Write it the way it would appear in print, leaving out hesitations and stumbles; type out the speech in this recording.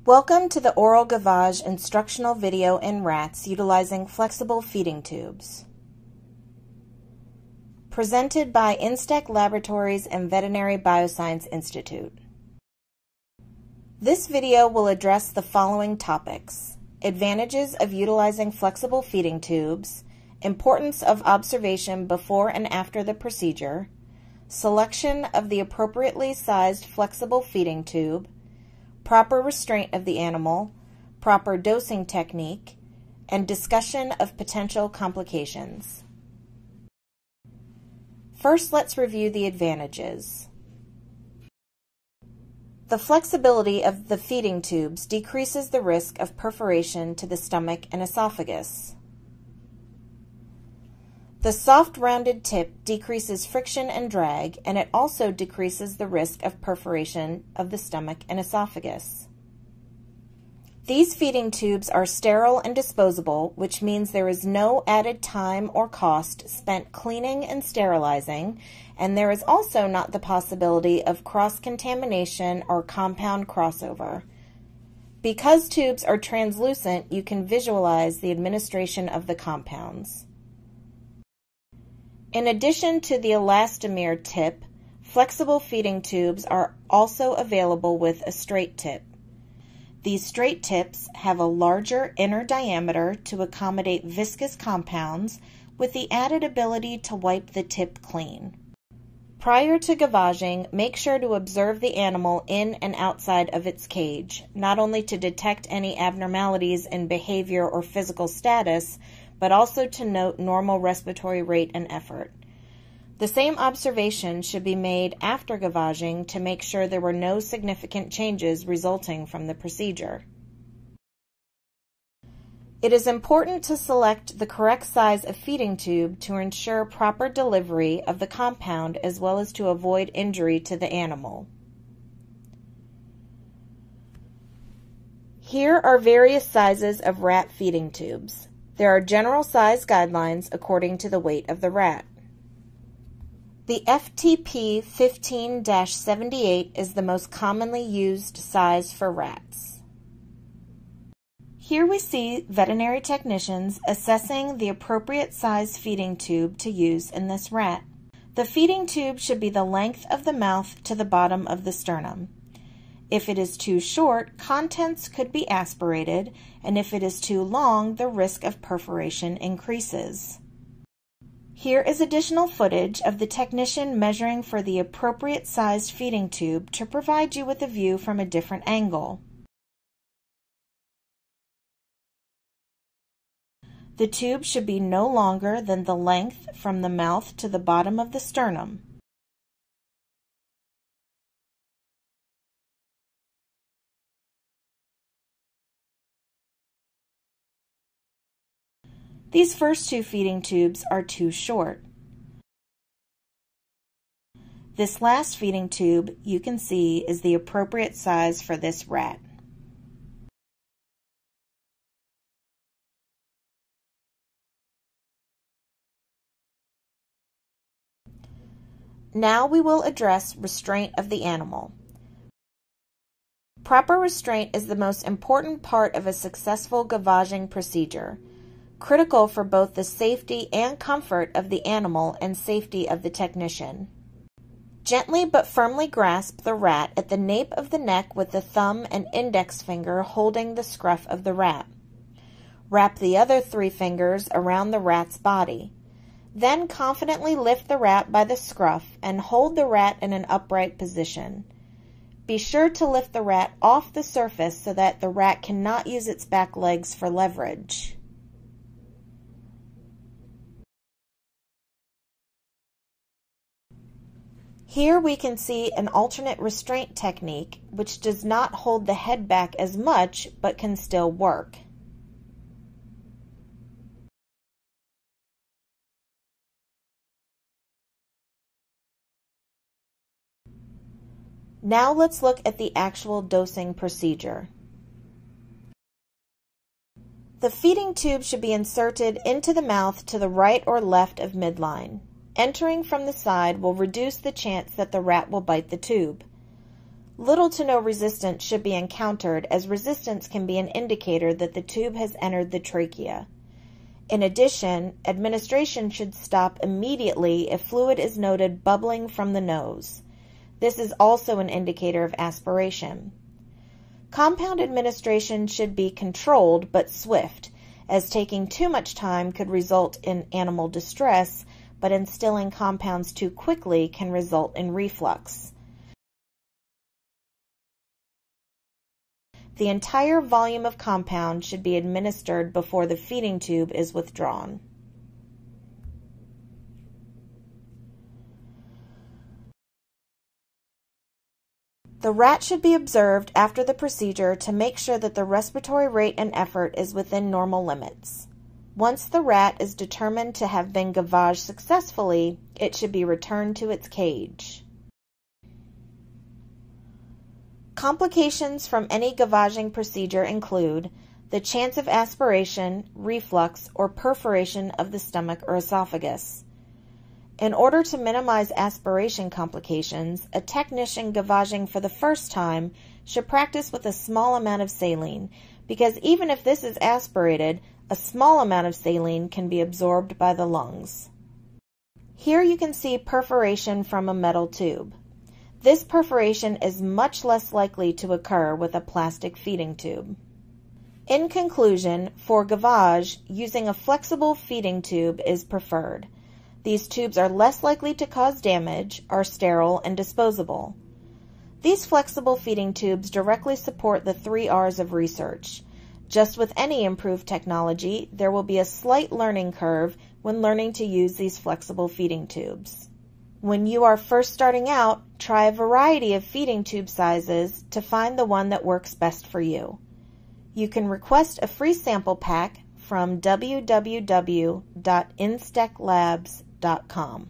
Welcome to the oral gavage instructional video in rats utilizing flexible feeding tubes. Presented by Instec Laboratories and Veterinary Bioscience Institute. This video will address the following topics: advantages of utilizing flexible feeding tubes, importance of observation before and after the procedure, selection of the appropriately sized flexible feeding tube, proper restraint of the animal, proper dosing technique, and discussion of potential complications. First, let's review the advantages. The flexibility of the feeding tubes decreases the risk of perforation to the stomach and esophagus. The soft rounded tip decreases friction and drag, and it also decreases the risk of perforation of the stomach and esophagus. These feeding tubes are sterile and disposable, which means there is no added time or cost spent cleaning and sterilizing, and there is also not the possibility of cross-contamination or compound crossover. Because tubes are translucent, you can visualize the administration of the compounds. In addition to the elastomer tip, flexible feeding tubes are also available with a straight tip. These straight tips have a larger inner diameter to accommodate viscous compounds with the added ability to wipe the tip clean. Prior to gavaging, make sure to observe the animal in and outside of its cage, not only to detect any abnormalities in behavior or physical status, but also to note normal respiratory rate and effort. The same observation should be made after gavaging to make sure there were no significant changes resulting from the procedure. It is important to select the correct size of feeding tube to ensure proper delivery of the compound as well as to avoid injury to the animal. Here are various sizes of rat feeding tubes. There are general size guidelines according to the weight of the rat. The FTP 15-78 is the most commonly used size for rats. Here we see veterinary technicians assessing the appropriate size feeding tube to use in this rat. The feeding tube should be the length of the mouth to the bottom of the sternum. If it is too short, contents could be aspirated, and if it is too long, the risk of perforation increases. Here is additional footage of the technician measuring for the appropriate sized feeding tube to provide you with a view from a different angle. The tube should be no longer than the length from the mouth to the bottom of the sternum. These first two feeding tubes are too short. This last feeding tube you can see is the appropriate size for this rat. Now we will address restraint of the animal. Proper restraint is the most important part of a successful gavaging procedure, critical for both the safety and comfort of the animal and safety of the technician. Gently but firmly grasp the rat at the nape of the neck with the thumb and index finger holding the scruff of the rat. Wrap the other 3 fingers around the rat's body. Then confidently lift the rat by the scruff and hold the rat in an upright position. Be sure to lift the rat off the surface so that the rat cannot use its back legs for leverage. Here we can see an alternate restraint technique which does not hold the head back as much but can still work. Now let's look at the actual dosing procedure. The feeding tube should be inserted into the mouth to the right or left of midline. Entering from the side will reduce the chance that the rat will bite the tube. Little to no resistance should be encountered, as resistance can be an indicator that the tube has entered the trachea. In addition, administration should stop immediately if fluid is noted bubbling from the nose. This is also an indicator of aspiration. Compound administration should be controlled but swift, as taking too much time could result in animal distress, but instilling compounds too quickly can result in reflux. The entire volume of compound should be administered before the feeding tube is withdrawn. The rat should be observed after the procedure to make sure that the respiratory rate and effort is within normal limits. Once the rat is determined to have been gavaged successfully, it should be returned to its cage. Complications from any gavaging procedure include the chance of aspiration, reflux, or perforation of the stomach or esophagus. In order to minimize aspiration complications, a technician gavaging for the first time should practice with a small amount of saline, because even if this is aspirated, a small amount of saline can be absorbed by the lungs. Here you can see perforation from a metal tube. This perforation is much less likely to occur with a plastic feeding tube. In conclusion, for gavage, using a flexible feeding tube is preferred. These tubes are less likely to cause damage, are sterile, and disposable. These flexible feeding tubes directly support the 3 R's of research. Just with any improved technology, there will be a slight learning curve when learning to use these flexible feeding tubes. When you are first starting out, try a variety of feeding tube sizes to find the one that works best for you. You can request a free sample pack from www.insteklabs.com.